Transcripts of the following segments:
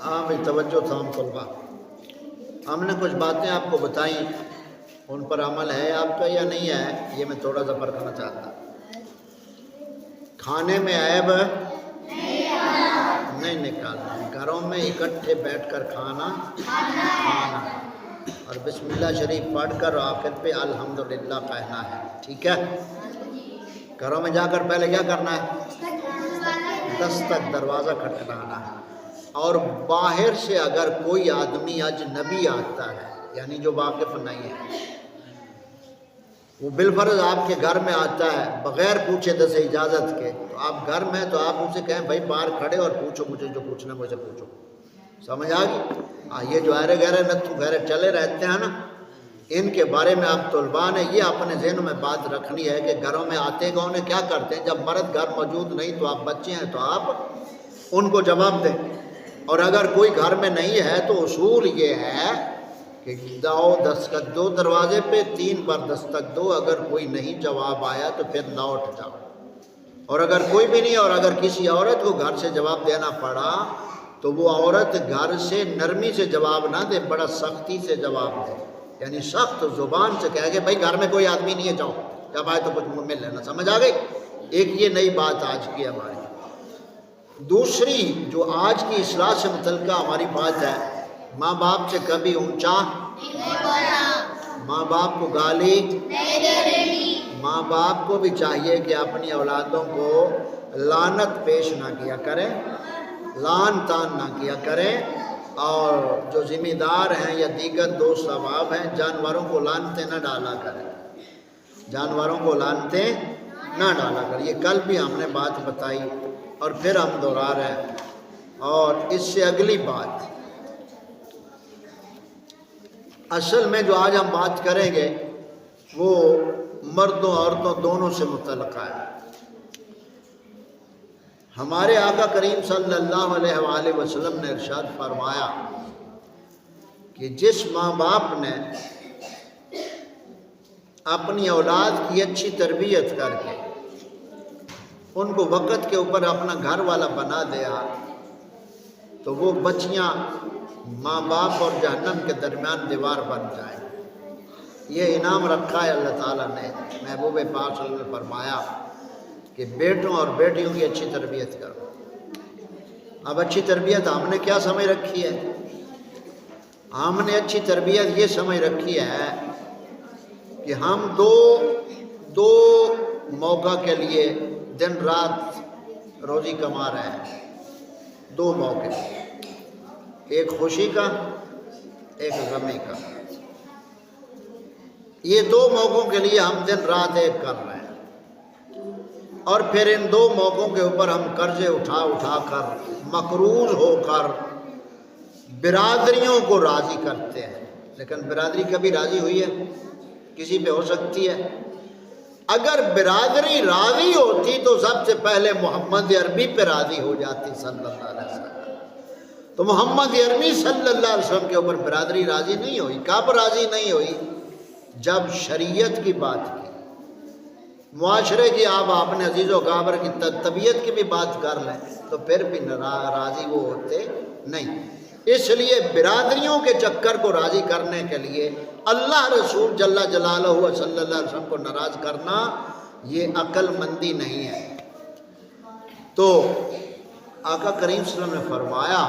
ہاں بھائی توجہ تھام طلبا، ہم نے کچھ باتیں آپ کو بتائیں، ان پر عمل ہے آپ کا یا نہیں ہے، یہ میں تھوڑا سا پرکھنا چاہتا۔ کھانے میں عیب نہیں نکالنا، گھروں میں اکٹھے بیٹھ کر کھانا اور بسم اللہ شریف پڑھ کر آخر پہ الحمدللہ کہنا ہے، ٹھیک ہے؟ گھروں میں جا کر پہلے کیا کرنا ہے؟ دستک، دروازہ کھٹکھٹانا ہے۔ اور باہر سے اگر کوئی آدمی اجنبی آتا ہے، یعنی جو واقف نہیں ہے، وہ بالفرض آپ کے گھر میں آتا ہے بغیر پوچھے سے اجازت کے، تو آپ گھر میں تو آپ ان سے کہیں بھائی باہر کھڑے اور پوچھو مجھے جو پوچھنا مجھے پوچھو، سمجھ آ گئی؟ یہ جو ایرے گہرے نتھو گہرے چلے رہتے ہیں نا، ان کے بارے میں آپ طلباء نے یہ اپنے ذہن میں بات رکھنی ہے کہ گھروں میں آتے گاؤں نے کیا کرتے ہیں، جب مرد گھر موجود نہیں تو آپ بچے ہیں تو آپ ان کو جواب دیں، اور اگر کوئی گھر میں نہیں ہے تو اصول یہ ہے کہ جاؤ دستک دو دروازے پہ، 3 بار دستک دو، اگر کوئی نہیں جواب آیا تو پھر لوٹ جاؤ، اور اگر کوئی بھی نہیں اور اگر کسی عورت کو گھر سے جواب دینا پڑا تو وہ عورت گھر سے نرمی سے جواب نہ دے، بڑا سختی سے جواب دے، یعنی سخت زبان سے کہے کہ بھائی گھر میں کوئی آدمی نہیں ہے، جاؤ، جب آئے تو کچھ منہ میں لینا، سمجھ آ گئی؟ ایک یہ نئی بات آج کی ہماری۔ دوسری جو آج کی اصلاح سے متعلقہ ہماری بات ہے، ماں باپ سے کبھی اونچا ماں باپ کو گالی ماں باپ کو بھی چاہیے کہ اپنی اولادوں کو لعنت پیش نہ کیا کریں، لعن تان نہ کیا کریں، اور جو ذمہ دار ہیں یا دیگر دوست احباب ہیں جانوروں کو لعنتیں نہ ڈالا کریں، جانوروں کو لعنتیں نہ ڈالا کریں، یہ کل بھی ہم نے بات بتائی اور پھر ہم دوہرا رہے ہیں۔ اور اس سے اگلی بات، اصل میں جو آج ہم بات کریں گے وہ مردوں عورتوں دونوں سے متعلقہ ہے۔ ہمارے آقا کریم صلی اللہ علیہ وآلہ وسلم نے ارشاد فرمایا کہ جس ماں باپ نے اپنی اولاد کی اچھی تربیت کر کے ان کو وقت کے اوپر اپنا گھر والا بنا دیا تو وہ بچیاں ماں باپ اور جہنم کے درمیان دیوار بن جائیں۔ یہ انعام رکھا ہے اللہ تعالیٰ نے، محبوب پاک صلی اللہ علیہ وسلم نے فرمایا کہ بیٹوں اور بیٹیوں کی اچھی تربیت کرو۔ اب اچھی تربیت ہم نے کیا سمجھ رکھی ہے؟ ہم نے اچھی تربیت یہ سمجھ رکھی ہے کہ ہم دو موقع کے لیے دن رات روزی کما رہے ہیں، 2 موقع، ایک خوشی کا ایک غمی کا، یہ 2 موقعوں کے لیے ہم دن رات ایک کر رہے ہیں، اور پھر ان 2 موقعوں کے اوپر ہم قرضے اٹھا کر مقروض ہو کر برادریوں کو راضی کرتے ہیں، لیکن برادری کبھی راضی ہوئی ہے؟ کسی پہ ہو سکتی ہے؟ اگر برادری راضی ہوتی تو سب سے پہلے محمد عربی پہ راضی ہو جاتی صلی اللہ علیہ وسلم، تو محمد عربی صلی اللہ علیہ وسلم کے اوپر برادری راضی نہیں ہوئی۔ کب راضی نہیں ہوئی؟ جب شریعت کی بات کی، معاشرے کی، آپ نے عزیز و کابر کی طبیعت کی بھی بات کر لیں تو پھر بھی راضی وہ ہوتے نہیں۔ اس لیے برادریوں کے چکر کو راضی کرنے کے لیے اللہ رسول جل جلالہ صلی اللہ علیہ وسلم کو ناراض کرنا یہ عقل مندی نہیں ہے۔ تو آقا کریم صلی اللہ علیہ وسلم نے فرمایا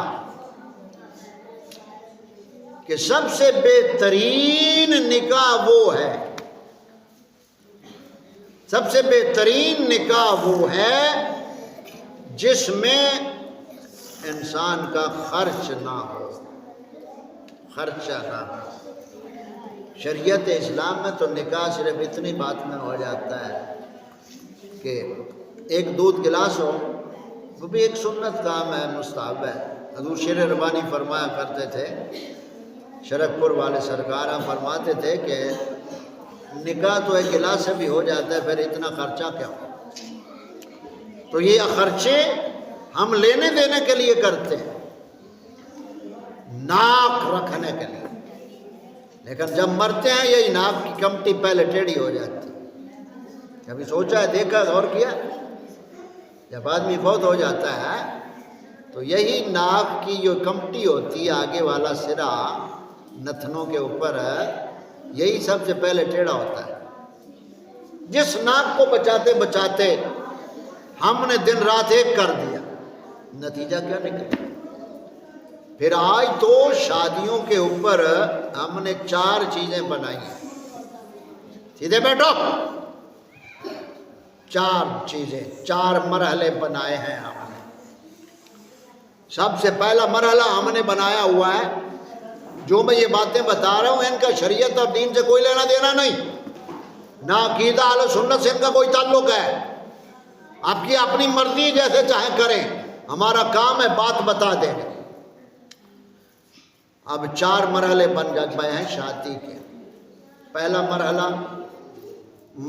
کہ سب سے بہترین نکاح وہ ہے، سب سے بہترین نکاح وہ ہے جس میں انسان کا خرچ نہ ہو، خرچہ نہ ہو۔ شریعت اسلام میں تو نکاح صرف اتنی بات میں ہو جاتا ہے کہ ایک دودھ گلاس ہو، وہ بھی ایک سنت کام ہے، مستحب ہے۔ حضور شیر ربانی فرمایا کرتے تھے، شرک پور والے سرکار فرماتے تھے کہ نکاح تو ایک گلاس سے بھی ہو جاتا ہے، پھر اتنا خرچہ کیا ہو؟ تو یہ خرچے ہم لینے دینے کے لیے کرتے ہیں، ناک رکھنے کے لیے، لیکن جب مرتے ہیں یہی ناک کی کمٹی پہلے ٹیڑھی ہو جاتی۔ کبھی سوچا ہے، دیکھا، غور کیا؟ جب آدمی فوت ہو جاتا ہے تو یہی ناک کی جو کمٹی ہوتی ہے آگے والا سرا نتنوں کے اوپر یہی سب سے پہلے ٹیڑھا ہوتا ہے. جس ناک کو بچاتے بچاتے ہم نے دن رات ایک کر دیا, نتیجہ کیا نکلا؟ پھر آج تو شادیوں کے اوپر ہم نے 4 چیزیں بنائی ہیں. سیدھے بیٹھو. 4 چیزیں, 4 مرحلے بنائے ہیں ہم نے. سب سے پہلا مرحلہ ہم نے بنایا ہوا ہے, جو میں یہ باتیں بتا رہا ہوں ان کا شریعت اور دین سے کوئی لینا دینا نہیں, نہ عقیدہ اہل سنت سے ان کا کوئی تعلق ہے. آپ کی اپنی مرضی جیسے چاہیں کریں, ہمارا کام ہے بات بتا دینا. اب 4 مرحلے بن گئے ہیں شادی کے. پہلا مرحلہ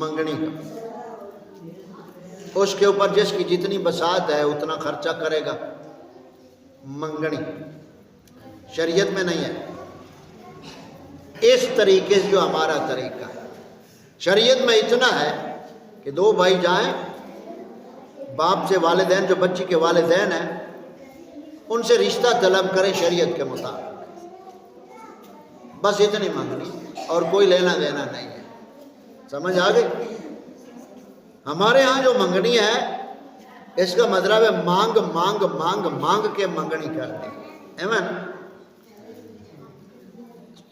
منگنی کا, اس کے اوپر جس کی جتنی بساط ہے اتنا خرچہ کرے گا. منگنی شریعت میں نہیں ہے اس طریقے سے جو ہمارا طریقہ ہے. شریعت میں اتنا ہے کہ 2 بھائی جائیں, باپ سے والدین جو بچی کے والدین ہیں ان سے رشتہ طلب کریں شریعت کے مطابق, بس اتنی منگنی, اور کوئی لینا دینا نہیں ہے. سمجھ آ گئی؟ ہمارے ہاں جو منگنی ہے اس کا مطلب ہے مانگ مانگ مانگ مانگ کے منگنی کرنی. ایمن,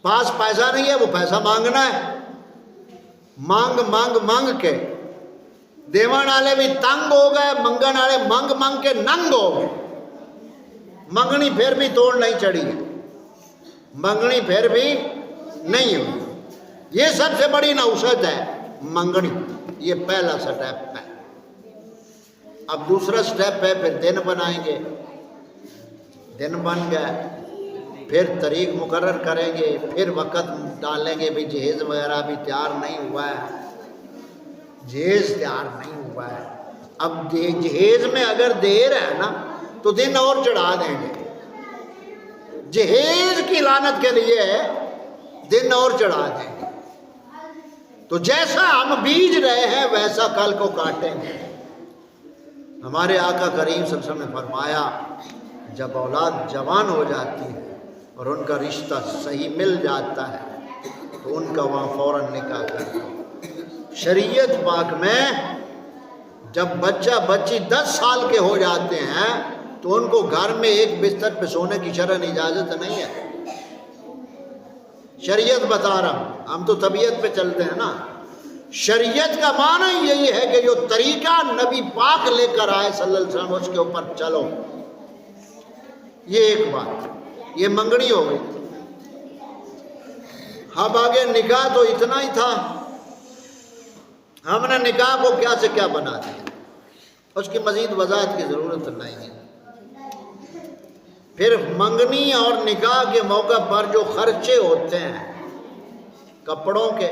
پاس پیسہ نہیں ہے وہ پیسہ مانگنا ہے, مانگ مانگ مانگ کے. دیوان والے بھی تنگ ہو گئے, منگن والے مانگ مانگ کے ننگ ہو گئے. منگنی پھر بھی توڑ نہیں چڑھی ہے, منگنی پھر بھی نہیں ہوئی. یہ سب سے بڑی نوسط ہے منگنی. یہ پہلا سٹیپ ہے. اب دوسرا سٹیپ ہے پھر دن بنائیں گے. دن بن گئے, پھر تاریخ مقرر کریں گے, پھر وقت ڈالیں گے. بھی جہیز وغیرہ بھی تیار نہیں ہوا ہے, جہیز تیار نہیں ہوا ہے. اب جہیز میں اگر دیر ہے نا تو دن اور چڑھا دیں گے. جہیز کی لعنت کے لیے دن اور چڑھا دیں گے. تو جیسا ہم بیج رہے ہیں ویسا کل کو کاٹیں گے. ہمارے آقا کریم صلی اللہ علیہ وسلم نے فرمایا جب اولاد جوان ہو جاتی ہے اور ان کا رشتہ صحیح مل جاتا ہے تو ان کا وہاں فوراً نکاح کر دو. شریعت پاک میں جب بچہ بچی 10 سال کے ہو جاتے ہیں تو ان کو گھر میں ایک بستر پہ سونے کی شرعن اجازت نہیں ہے. شریعت بتا رہا ہوں, ہم تو طبیعت پہ چلتے ہیں نا. شریعت کا معنی یہی ہے کہ جو طریقہ نبی پاک لے کر آئے صلی اللہ علیہ وسلم اس کے اوپر چلو. یہ ایک بات, یہ منگنی ہو گئی. اب آگے نکاح تو اتنا ہی تھا, ہم نے نکاح کو کیا سے کیا بنا دیا, اس کی مزید وضاحت کی ضرورت نہیں ہے. پھر منگنی اور نکاح کے موقع پر جو خرچے ہوتے ہیں کپڑوں کے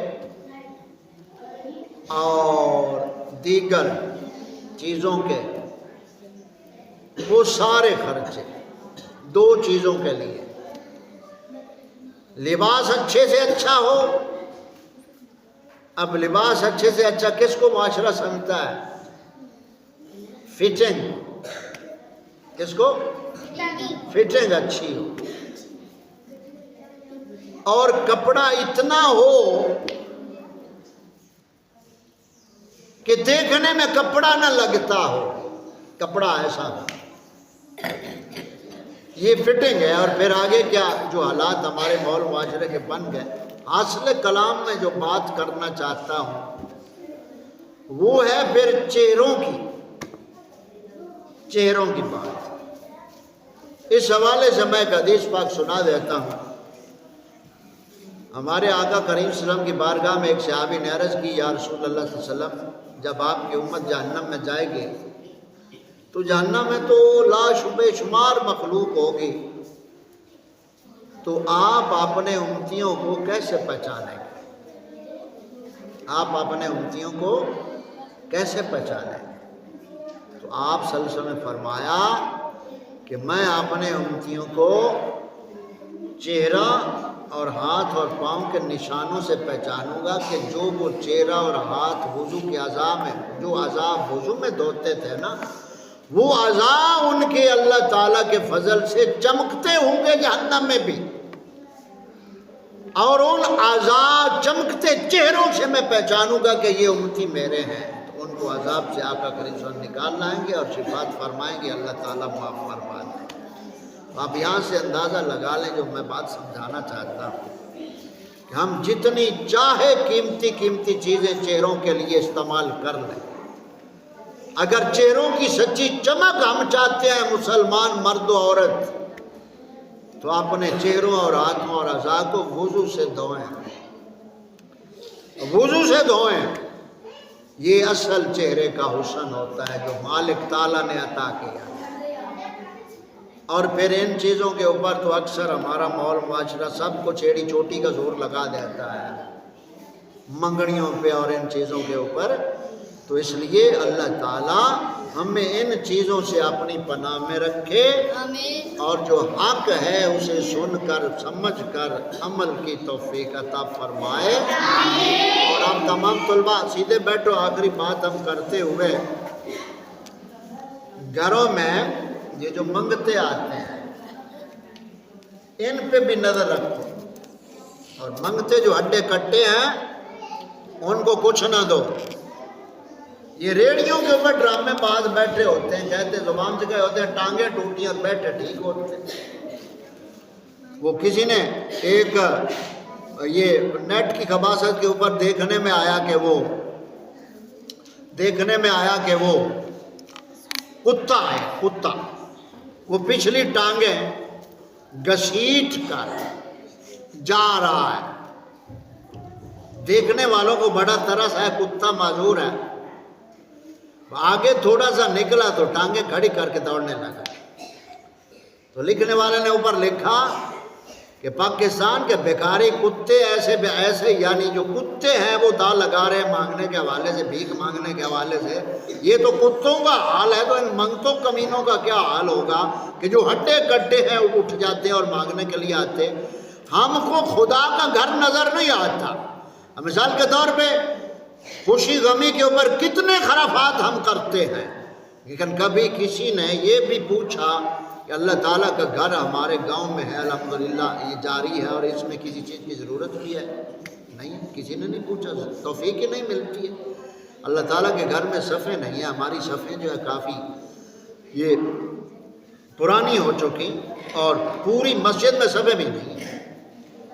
اور دیگر چیزوں کے, وہ سارے خرچے 2 چیزوں کے لیے. لباس اچھے سے اچھا ہو. اب لباس اچھے سے اچھا کس کو معاشرہ سمجھتا ہے؟ فٹنگ. کس کو؟ فٹنگ اچھی ہو. اور کپڑا اتنا ہو کہ دیکھنے میں کپڑا نہ لگتا ہو, کپڑا ایسا ہو. یہ فٹنگ ہے. اور پھر آگے کیا جو حالات ہمارے ماحول معاشرے کے بن گئے, اصل کلام میں جو بات کرنا چاہتا ہوں وہ ہے پھر چہروں کی بات. اس حوالے سے میں ایک حدیث پاک سنا دیتا ہوں. ہمارے آقا کریم صلی اللہ علیہ وسلم کی بارگاہ میں ایک صحابی نے عرض کی, یا رسول اللہ صلی اللہ علیہ وسلم, جب آپ کی امت جہنم میں جائے گی تو جہنم میں تو لا شبہ شمار مخلوق ہوگی, تو آپ اپنے امتیوں کو کیسے پہچانیں گے؟ آپ اپنے امتیوں کو کیسے پہچانیں گے؟ تو آپ صلی اللہ علیہ وسلم نے فرمایا کہ میں اپنے امتیوں کو چہرہ اور ہاتھ اور پاؤں کے نشانوں سے پہچانوں گا کہ جو وہ چہرہ اور ہاتھ وضو کے اعضاء میں, جو اعضاء وضو میں دھوتے تھے نا, وہ اعضاء ان کے اللہ تعالیٰ کے فضل سے چمکتے ہوں گے جہنم میں بھی، اور ان اعضاء چمکتے چہروں سے میں پہچانوں گا کہ یہ امتی میرے ہیں، تو ان کو عذاب سے آقا کریم صلی اللہ علیہ وسلم نکال لائیں گے اور شفاعت فرمائیں گے، اللہ تعالیٰ معاف فرما دیں۔ آپ یہاں سے اندازہ لگا لیں جو میں بات سمجھانا چاہتا ہوں کہ ہم جتنی چاہے قیمتی قیمتی چیزیں چہروں کے لیے استعمال کر لیں، اگر چہروں کی سچی چمک ہم چاہتے ہیں مسلمان مرد و عورت، تو اپنے چہروں اور ہاتھوں اور اعضاء کو وضو سے دھوئیں، وضو سے دھوئیں۔ یہ اصل چہرے کا حسن ہوتا ہے جو مالک تعالیٰ نے عطا کیا۔ اور پھر ان چیزوں کے اوپر تو اکثر ہمارا ماحول معاشرہ سب کو چھیڑی چوٹی کا زور لگا دیتا ہے، منگڑیوں پہ اور ان چیزوں کے اوپر۔ تو اس لیے اللہ تعالیٰ ہمیں ان چیزوں سے اپنی پناہ میں رکھے، اور جو حق ہے اسے سن کر سمجھ کر عمل کی توفیق عطا فرمائے۔ اور ہم تمام طلباء سیدھے بیٹھو، آخری بات ہم کرتے ہوئے، گھروں میں یہ جو منگتے آتے ہیں ان پہ بھی نظر رکھو، اور منگتے جو ہڈے کٹے ہیں ان کو کچھ نہ دو۔ یہ ریڑیوں کے اوپر ڈرامے باز بیٹھے ہوتے ہیں، کہتے زبان سے کہے ہوتے ہیں ٹانگیں ٹوٹی اور بیٹھے ٹھیک ہوتے ہیں۔ وہ کسی نے ایک یہ نیٹ کی خباثت کے اوپر دیکھنے میں آیا کہ وہ کتا ہے، کتا وہ پچھلی ٹانگیں گھسیٹ کر جا رہا ہے، دیکھنے والوں کو بڑا ترس ہے، کتا معذور ہے، آگے تھوڑا سا نکلا تو ٹانگیں کھڑی کر کے دوڑنے لگا۔ تو لکھنے والے نے اوپر لکھا کہ پاکستان کے بیکاری کتے ایسے یعنی جو کتے ہیں وہ دا لگا رہے ہیں مانگنے کے حوالے سے، بھیک مانگنے کے حوالے سے۔ یہ تو کتوں کا حال ہے، تو ان منگتوں کمینوں کا کیا حال ہوگا کہ جو ہڈے کٹے ہیں وہ اٹھ جاتے ہیں اور مانگنے کے لیے آتے۔ ہم کو خدا کا گھر نظر نہیں آتا۔ مثال کے طور پہ خوشی غمی کے اوپر کتنے خرافات ہم کرتے ہیں، لیکن کبھی کسی نے یہ بھی پوچھا کہ اللہ تعالیٰ کا گھر ہمارے گاؤں میں ہے، الحمدللہ یہ جاری ہے اور اس میں کسی چیز کی ضرورت بھی ہے؟ نہیں، کسی نے نہیں پوچھا، توفیق ہی نہیں ملتی ہے۔ اللہ تعالیٰ کے گھر میں صفیں نہیں ہیں، ہماری صفیں جو ہے کافی یہ پرانی ہو چکی، اور پوری مسجد میں صفیں بھی نہیں ہیں،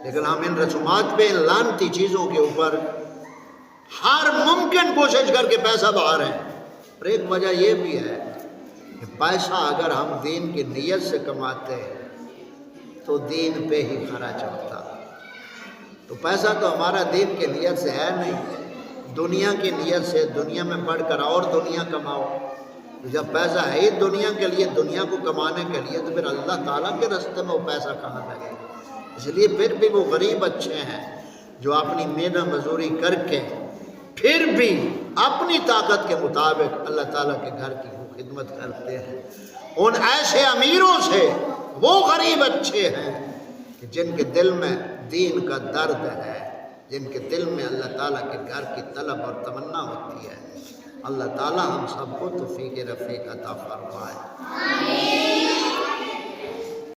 لیکن ہم ان رسومات پہ، ان لعنتی چیزوں کے اوپر ہر ممکن کوشش کر کے پیسہ بہا رہے ہیں۔ اور ایک وجہ یہ بھی ہے کہ پیسہ اگر ہم دین کی نیت سے کماتے ہیں تو دین پہ ہی خرچ ہوتا، تو پیسہ تو ہمارا دین کی نیت سے ہے نہیں، دنیا کی نیت سے، دنیا میں پڑھ کر اور دنیا کماؤ۔ جب پیسہ ہے ہی دنیا کے لیے، دنیا کو کمانے کے لیے، تو پھر اللہ تعالیٰ کے راستے میں وہ پیسہ کہاں لگے گا؟ اس لیے پھر بھی وہ غریب اچھے ہیں جو اپنی محنت مزدوری کر کے پھر بھی اپنی طاقت کے مطابق اللہ تعالیٰ کے گھر کی وہ خدمت کرتے ہیں۔ ان ایسے امیروں سے وہ غریب اچھے ہیں کہ جن کے دل میں دین کا درد ہے، جن کے دل میں اللہ تعالیٰ کے گھر کی طلب اور تمنا ہوتی ہے۔ اللہ تعالیٰ ہم سب کو توفیق رفیق عطا فرمائے۔